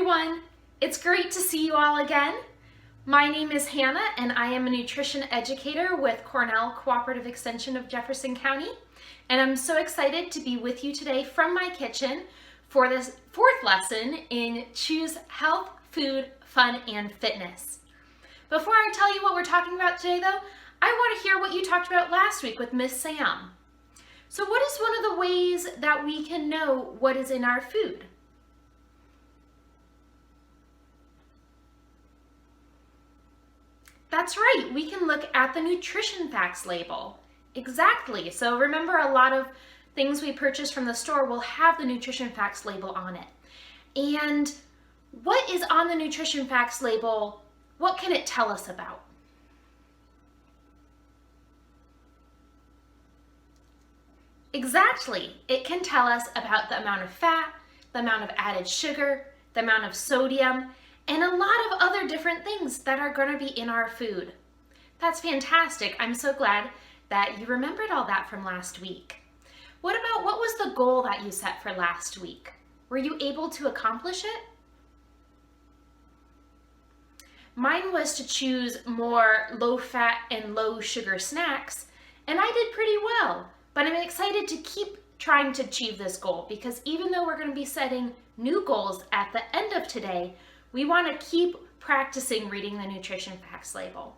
everyone. It's great to see you all again. My name is Hannah and I am a nutrition educator with Cornell Cooperative Extension of Jefferson County. And I'm so excited to be with you today from my kitchen for this fourth lesson in Choose Health, Food, Fun, and Fitness. Before I tell you what we're talking about today though, I want to hear what you talked about last week with Miss Sam. So what is one of the ways that we can know what is in our food? That's right, we can look at the nutrition facts label. Exactly, so remember a lot of things we purchase from the store will have the nutrition facts label on it. And what is on the nutrition facts label? What can it tell us about? Exactly, it can tell us about the amount of fat, the amount of added sugar, the amount of sodium, and a lot of other different things that are going to be in our food. That's fantastic. I'm so glad that you remembered all that from last week. What was the goal that you set for last week? Were you able to accomplish it? Mine was to choose more low-fat and low-sugar snacks, and I did pretty well. But I'm excited to keep trying to achieve this goal because even though we're going to be setting new goals at the end of today, we want to keep practicing reading the nutrition facts label.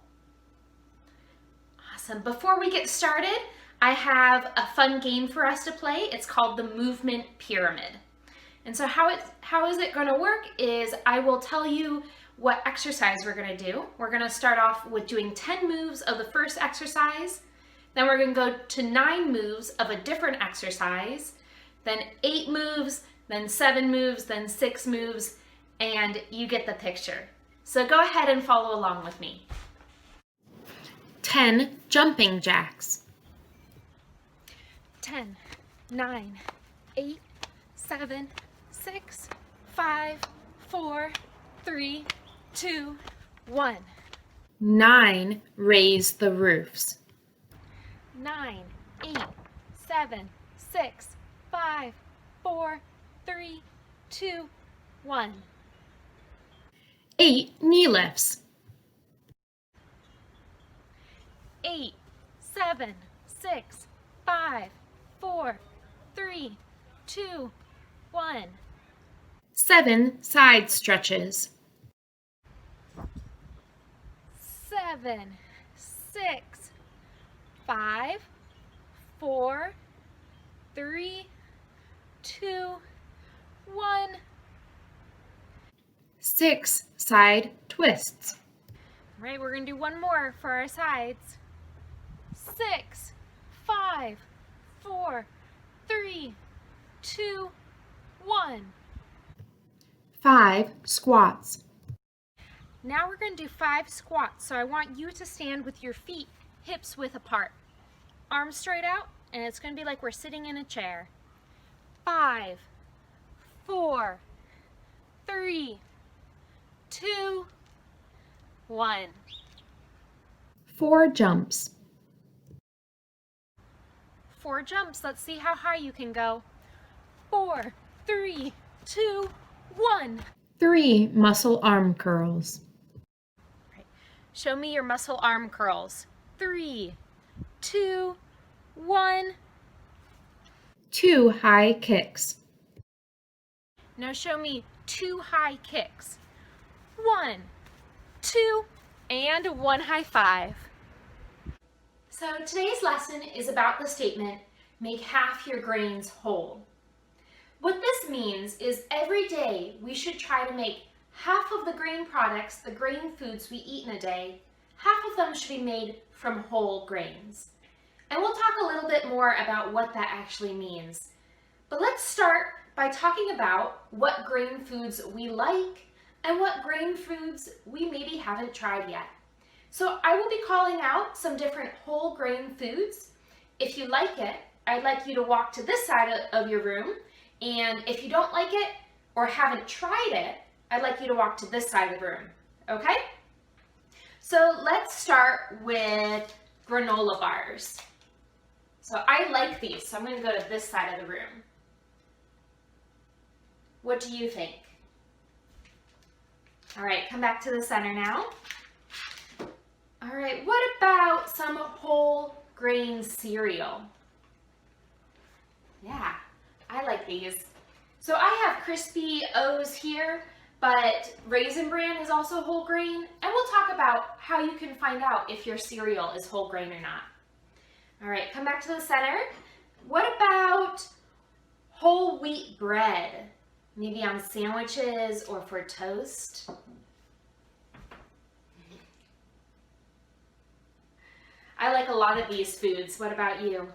Awesome. Before we get started, I have a fun game for us to play. It's called the movement pyramid. And so how is it going to work is I will tell you what exercise we're going to do. We're going to start off with doing 10 moves of the first exercise. Then we're going to go to 9 moves of a different exercise, then 8 moves, then 7 moves, then 6 moves, and you get the picture. So go ahead and follow along with me. 10 jumping jacks. 10, 9, 8, 7, 6, 5, 4, 3, 2, 1. 9 raise the roofs. 9, 8, 7, 6, 5, 4, 3, 2, 1. 8 knee lifts. 8, 7, 6, 5, 4, 3, 2, 1. 7 side stretches. 7, 6, 5, 4, 3, 2, 1. 6 side twists. All right, we're going to do one more for our sides. 6, 5, 4, 3, 2, 1. 5 squats. Now we're going to do 5 squats, so I want you to stand with your feet hips width apart. Arms straight out, and it's going to be like we're sitting in a chair. 5, 4, 3, 2, 1. 4 jumps. 4 jumps. Let's see how high you can go. 4, 3, 2, 1. 3 muscle arm curls. Right. Show me your muscle arm curls. 3, 2, 1. 2 high kicks. Now show me 2 high kicks. 1, 2, and 1 high five. So today's lesson is about the statement, make half your grains whole. What this means is every day we should try to make half of the grain products, the grain foods we eat in a day, half of them should be made from whole grains. And we'll talk a little bit more about what that actually means. But let's start by talking about what grain foods we like and what grain foods we maybe haven't tried yet. So I will be calling out some different whole grain foods. If you like it, I'd like you to walk to this side of your room. And if you don't like it or haven't tried it, I'd like you to walk to this side of the room, okay? So let's start with granola bars. So I like these, so I'm going to go to this side of the room. What do you think? All right, come back to the center now. All right, what about some whole grain cereal? Yeah, I like these. So I have crispy O's here, but Raisin Bran is also whole grain, and we'll talk about how you can find out if your cereal is whole grain or not. All right, come back to the center. What about whole wheat bread? Maybe on sandwiches or for toast? I like a lot of these foods. What about you?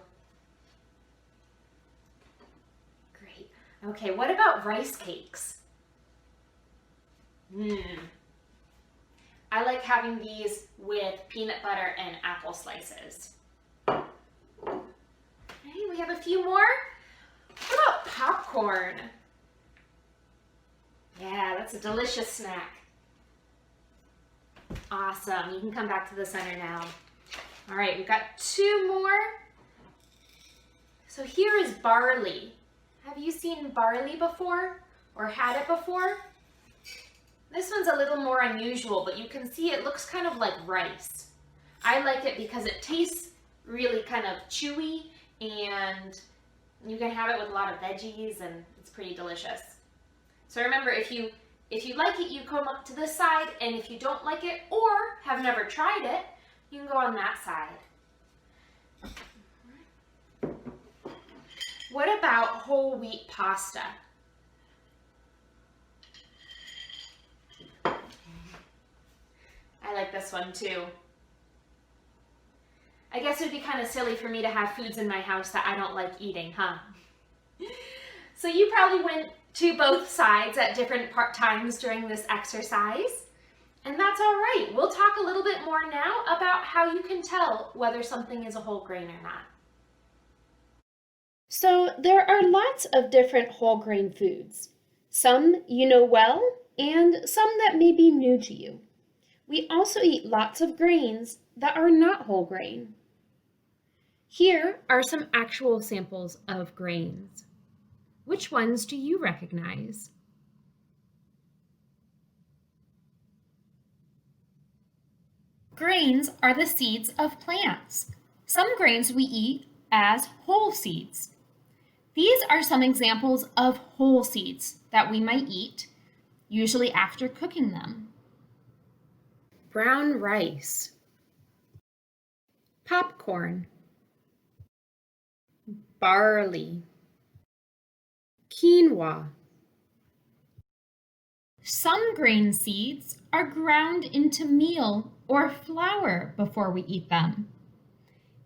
Great. Okay, what about rice cakes? I like having these with peanut butter and apple slices. Okay, we have a few more. What about popcorn? Yeah, that's a delicious snack. Awesome, you can come back to the center now. All right, we've got two more. So here is barley. Have you seen barley before or had it before? This one's a little more unusual, but you can see it looks kind of like rice. I like it because it tastes really kind of chewy, and you can have it with a lot of veggies, and it's pretty delicious. So remember, if you like it, you come up to this side, and if you don't like it or have never tried it, you can go on that side. What about whole wheat pasta? I like this one too. I guess it would be kind of silly for me to have foods in my house that I don't like eating, huh? So you probably went to both sides at different times during this exercise, and that's all right. We'll talk a little bit more now about how you can tell whether something is a whole grain or not. So there are lots of different whole grain foods. Some you know well, and some that may be new to you. We also eat lots of grains that are not whole grain. Here are some actual samples of grains. Which ones do you recognize? Grains are the seeds of plants. Some grains we eat as whole seeds. These are some examples of whole seeds that we might eat, usually after cooking them. Brown rice, popcorn, barley, quinoa. Some grain seeds are ground into meal or flour before we eat them.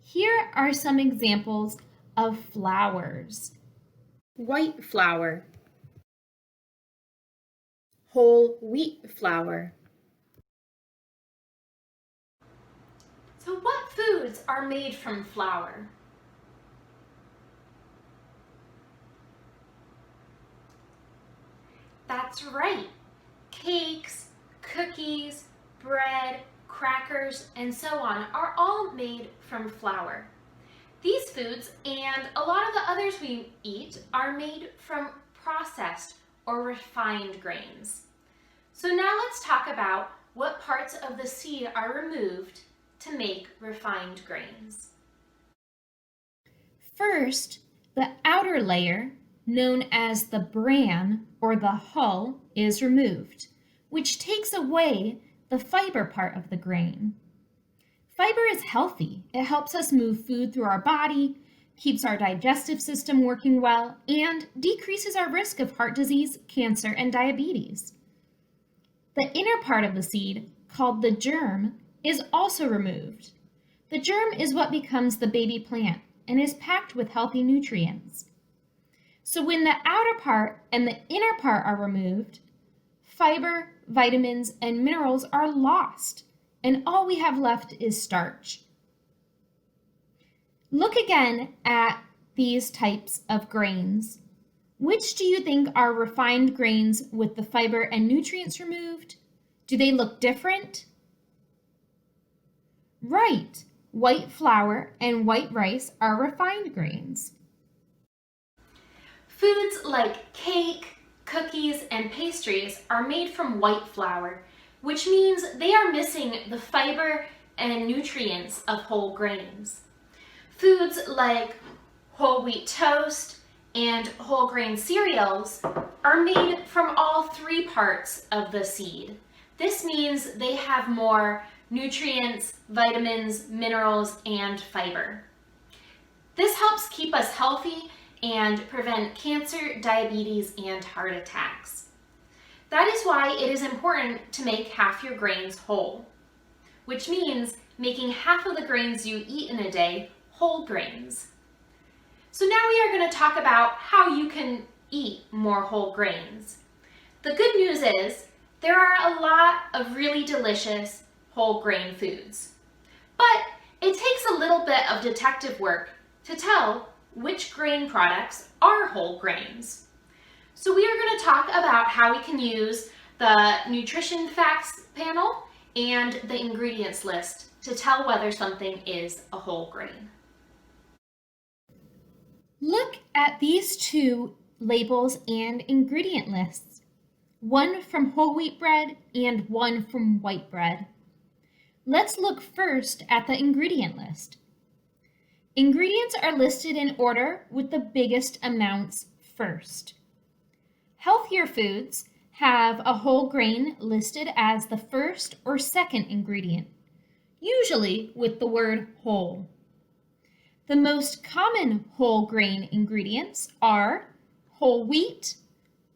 Here are some examples of flours. White flour, whole wheat flour. So what foods are made from flour? That's right. Cakes, cookies, bread, crackers, and so on are all made from flour. These foods and a lot of the others we eat are made from processed or refined grains. So now let's talk about what parts of the seed are removed to make refined grains. First, the outer layer, known as the bran or the hull, is removed, which takes away the fiber part of the grain. Fiber is healthy. It helps us move food through our body, keeps our digestive system working well, and decreases our risk of heart disease, cancer, and diabetes. The inner part of the seed, called the germ, is also removed. The germ is what becomes the baby plant and is packed with healthy nutrients. So when the outer part and the inner part are removed, fiber, vitamins, and minerals are lost, and all we have left is starch. Look again at these types of grains. Which do you think are refined grains with the fiber and nutrients removed? Do they look different? Right, white flour and white rice are refined grains. Foods like cake, cookies, and pastries are made from white flour which means they are missing the fiber and nutrients of whole grains. Foods like whole wheat toast and whole grain cereals are made from all three parts of the seed. This means they have more nutrients, vitamins, minerals, and fiber. This helps keep us healthy and prevent cancer, diabetes, and heart attacks. That is why it is important to make half your grains whole, which means making half of the grains you eat in a day whole grains. So now we are going to talk about how you can eat more whole grains. The good news is there are a lot of really delicious whole grain foods, but it takes a little bit of detective work to tell which grain products are whole grains. So we are going to talk about how we can use the nutrition facts panel and the ingredients list to tell whether something is a whole grain. Look at these two labels and ingredient lists, one from whole wheat bread and one from white bread. Let's look first at the ingredient list. Ingredients are listed in order with the biggest amounts first. Healthier foods have a whole grain listed as the first or second ingredient, usually with the word whole. The most common whole grain ingredients are whole wheat,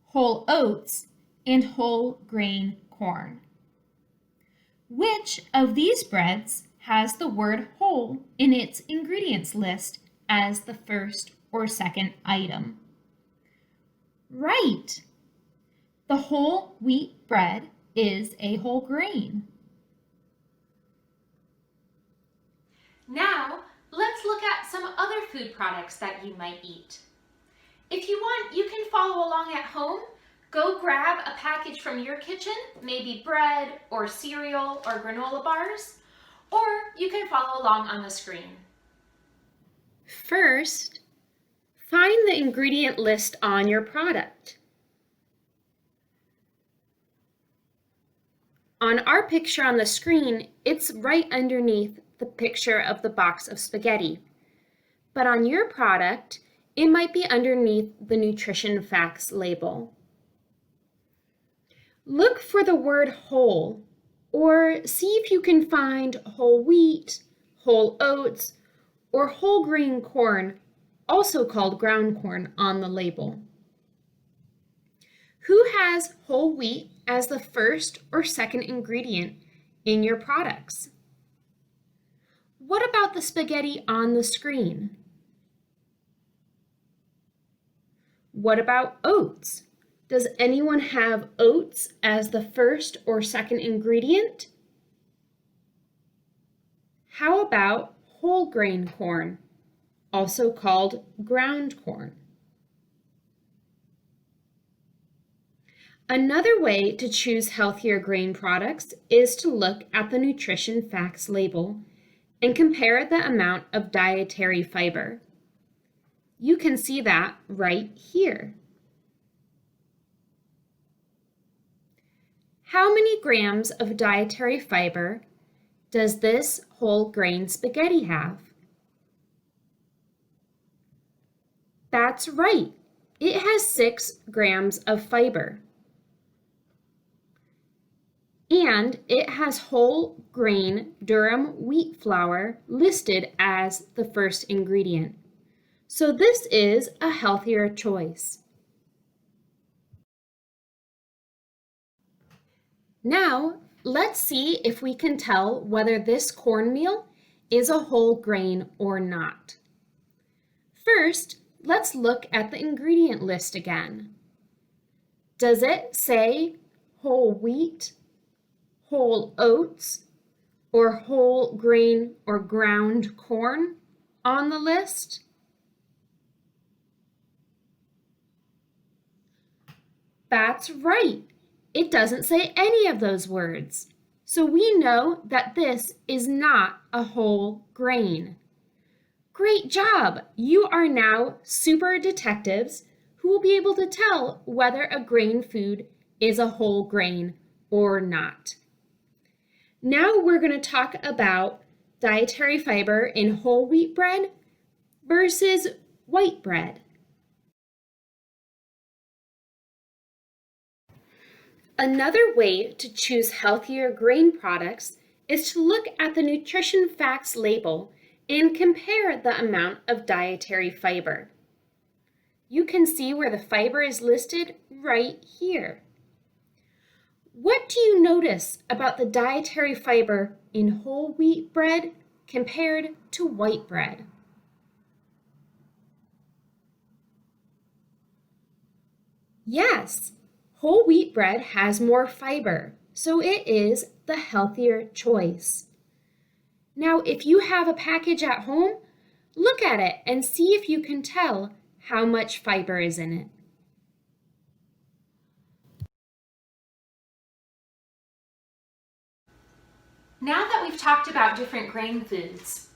whole oats, and whole grain corn. Which of these breads has the word whole in its ingredients list as the first or second item? Right! The whole wheat bread is a whole grain. Now, let's look at some other food products that you might eat. If you want, you can follow along at home. Go grab a package from your kitchen, maybe bread or cereal or granola bars, or you can follow along on the screen. First, find the ingredient list on your product. On our picture on the screen, it's right underneath the picture of the box of spaghetti. But on your product, it might be underneath the nutrition facts label. Look for the word whole, or see if you can find whole wheat, whole oats, or whole grain corn, also called ground corn, on the label. Who has whole wheat as the first or second ingredient in your products? What about the spaghetti on the screen? What about oats? Does anyone have oats as the first or second ingredient? How about whole grain corn, also called ground corn? Another way to choose healthier grain products is to look at the nutrition facts label and compare the amount of dietary fiber. You can see that right here. How many grams of dietary fiber does this whole grain spaghetti have? That's right, it has 6 grams of fiber. And it has whole grain durum wheat flour listed as the first ingredient. So this is a healthier choice. Now, let's see if we can tell whether this cornmeal is a whole grain or not. First, let's look at the ingredient list again. Does it say whole wheat, whole oats, or whole grain or ground corn on the list? That's right. It doesn't say any of those words. So we know that this is not a whole grain. Great job! You are now super detectives who will be able to tell whether a grain food is a whole grain or not. Now we're going to talk about dietary fiber in whole wheat bread versus white bread. Another way to choose healthier grain products is to look at the nutrition facts label and compare the amount of dietary fiber. You can see where the fiber is listed right here. What do you notice about the dietary fiber in whole wheat bread compared to white bread? Yes, whole wheat bread has more fiber, so it is the healthier choice. Now, if you have a package at home, look at it and see if you can tell how much fiber is in it. Now that we've talked about different grain foods,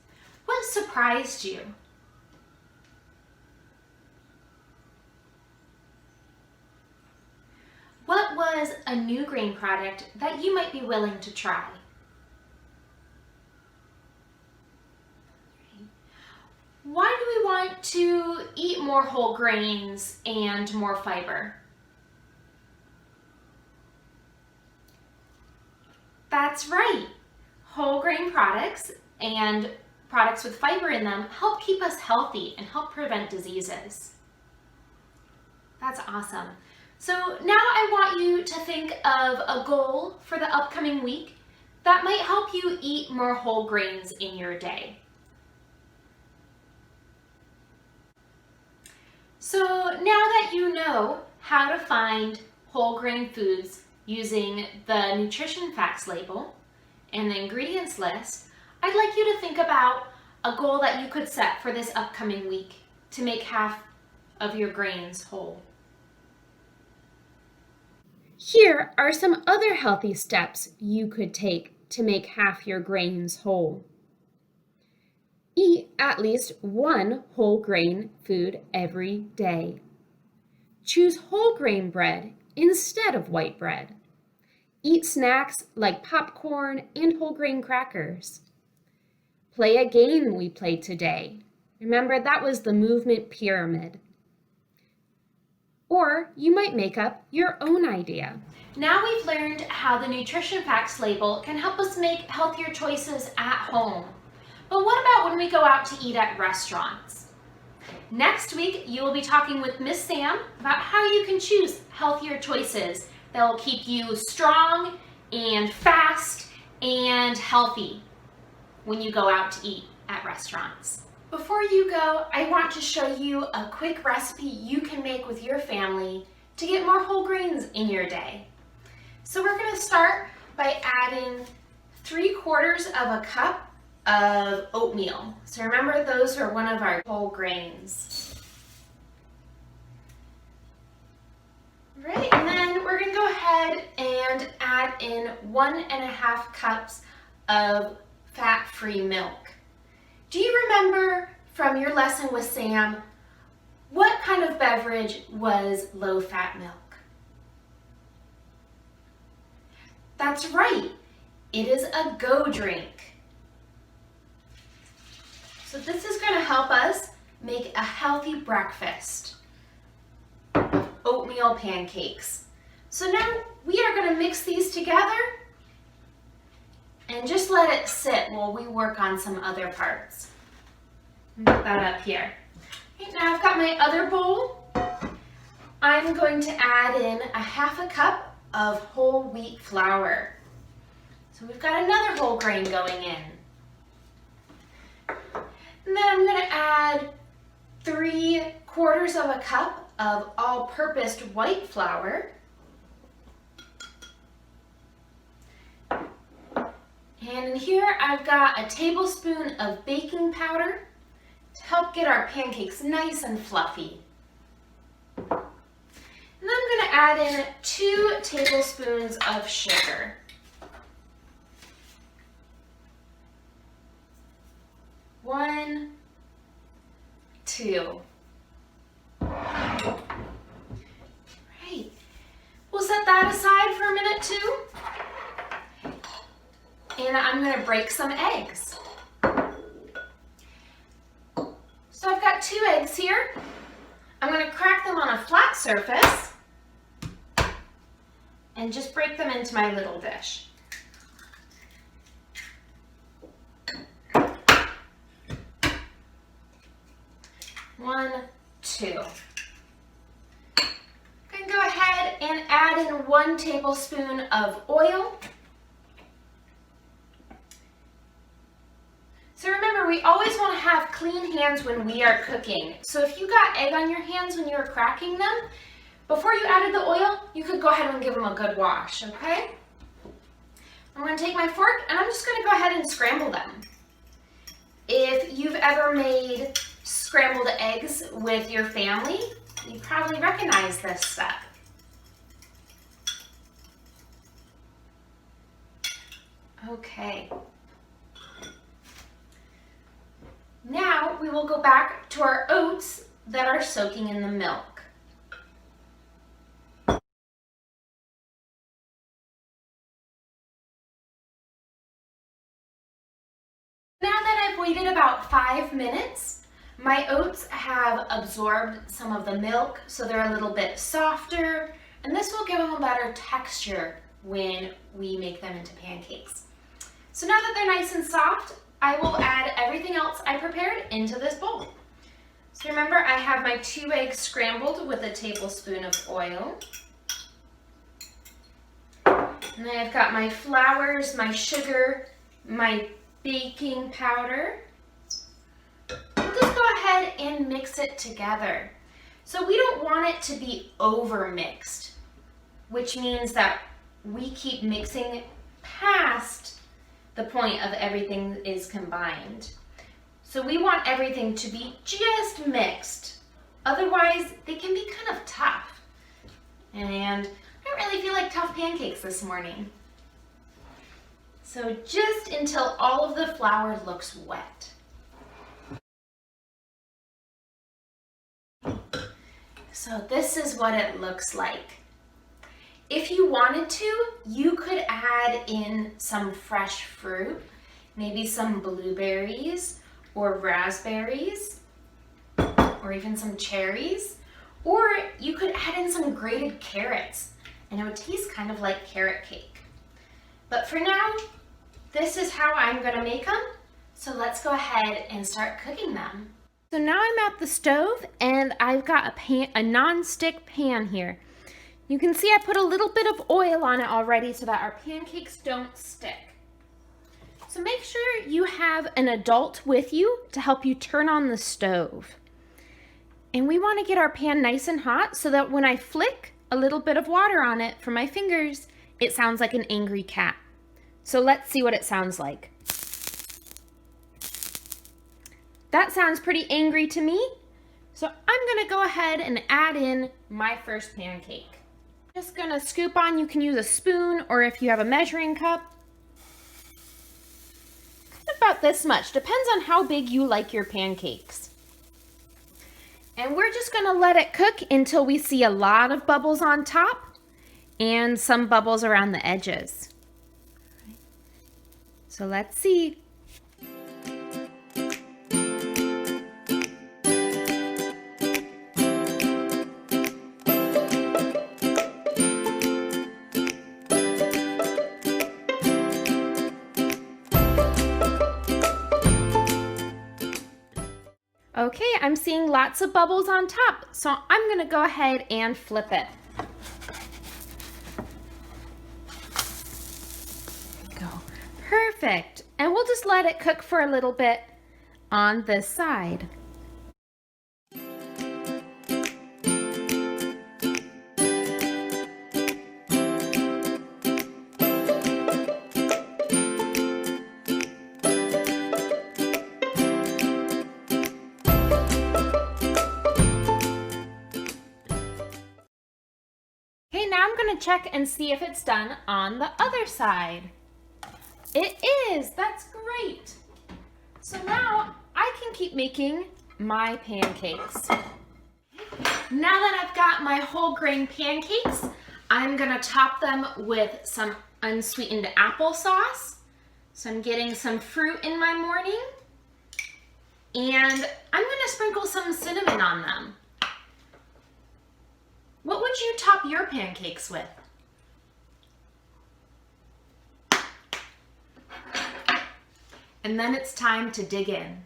what surprised you? What was a new grain product that you might be willing to try? Why do we want to eat more whole grains and more fiber? That's right. Whole grain products and products with fiber in them help keep us healthy and help prevent diseases. That's awesome. So now I want you to think of a goal for the upcoming week that might help you eat more whole grains in your day. So now that you know how to find whole grain foods using the nutrition facts label and the ingredients list, I'd like you to think about a goal that you could set for this upcoming week to make half of your grains whole. Here are some other healthy steps you could take to make half your grains whole. Eat at least one whole grain food every day. Choose whole grain bread instead of white bread. Eat snacks like popcorn and whole grain crackers. Play a game we played today. Remember, that was the movement pyramid. Or you might make up your own idea. Now we've learned how the nutrition facts label can help us make healthier choices at home. But what about when we go out to eat at restaurants? Next week, you will be talking with Miss Sam about how you can choose healthier choices that will keep you strong and fast and healthy when you go out to eat at restaurants. Before you go, I want to show you a quick recipe you can make with your family to get more whole grains in your day. So we're going to start by adding 3/4 of a cup of oatmeal. So remember, those are one of our whole grains. Right, and then we're going to go ahead and add in 1.5 cups of fat-free milk. Do you remember from your lesson with Sam what kind of beverage was low-fat milk? That's right, it is a go drink. So this is going to help us make a healthy breakfast of oatmeal pancakes. So now we are going to mix these together and just let it sit while we work on some other parts. Put that up here. Okay, now I've got my other bowl. I'm going to add in 1/2 cup of whole wheat flour. So we've got another whole grain going in. And then I'm going to add 3/4 of a cup of all-purpose white flour. And in here I've got a tablespoon of baking powder to help get our pancakes nice and fluffy. And then I'm going to add in 2 tablespoons of sugar. One, 2. Right. We'll set that aside for a minute too. and I'm going to break some eggs. So I've got 2 eggs here. I'm going to crack them on a flat surface and just break them into my little dish. One, 2. I'm going to go ahead and add in 1 tablespoon of oil. So remember, we always want to have clean hands when we are cooking. So if you got egg on your hands when you were cracking them, before you added the oil, you could go ahead and give them a good wash, okay? I'm going to take my fork and I'm just going to go ahead and scramble them. If you've ever made scrambled eggs with your family, you probably recognize this step. Okay. Now we will go back to our oats that are soaking in the milk. Now that I've waited about 5 minutes, my oats have absorbed some of the milk, so they're a little bit softer, and this will give them a better texture when we make them into pancakes. So now that they're nice and soft, I will add everything else I prepared into this bowl. So remember, I have my 2 eggs scrambled with a tablespoon of oil. And then I've got my flours, my sugar, my baking powder. We'll just go ahead and mix it together. So we don't want it to be over mixed, which means that we keep mixing past the point of everything is combined. So we want everything to be just mixed. Otherwise, they can be kind of tough. And I don't really feel like tough pancakes this morning. So just until all of the flour looks wet. So this is what it looks like. If you wanted to, you could add in some fresh fruit, maybe some blueberries or raspberries, or even some cherries, or you could add in some grated carrots, and it would taste kind of like carrot cake. But for now, this is how I'm gonna make them, so let's go ahead and start cooking them. So now I'm at the stove, and I've got a non-stick pan here. You can see I put a little bit of oil on it already so that our pancakes don't stick. So make sure you have an adult with you to help you turn on the stove. And we want to get our pan nice and hot so that when I flick a little bit of water on it from my fingers, it sounds like an angry cat. So let's see what it sounds like. That sounds pretty angry to me. So I'm going to go ahead and add in my first pancake. Just gonna scoop on, you can use a spoon or if you have a measuring cup. About this much, depends on how big you like your pancakes. And we're just gonna let it cook until we see a lot of bubbles on top and some bubbles around the edges. So let's see. Okay, I'm seeing lots of bubbles on top, so I'm gonna go ahead and flip it. There we go. Perfect. And we'll just let it cook for a little bit on this side. Okay, now I'm gonna check and see if it's done on the other side. It is, that's great. So now I can keep making my pancakes. Now that I've got my whole grain pancakes, I'm gonna top them with some unsweetened applesauce. So I'm getting some fruit in my morning, and I'm gonna sprinkle some cinnamon on them. What would you top your pancakes with? And then it's time to dig in.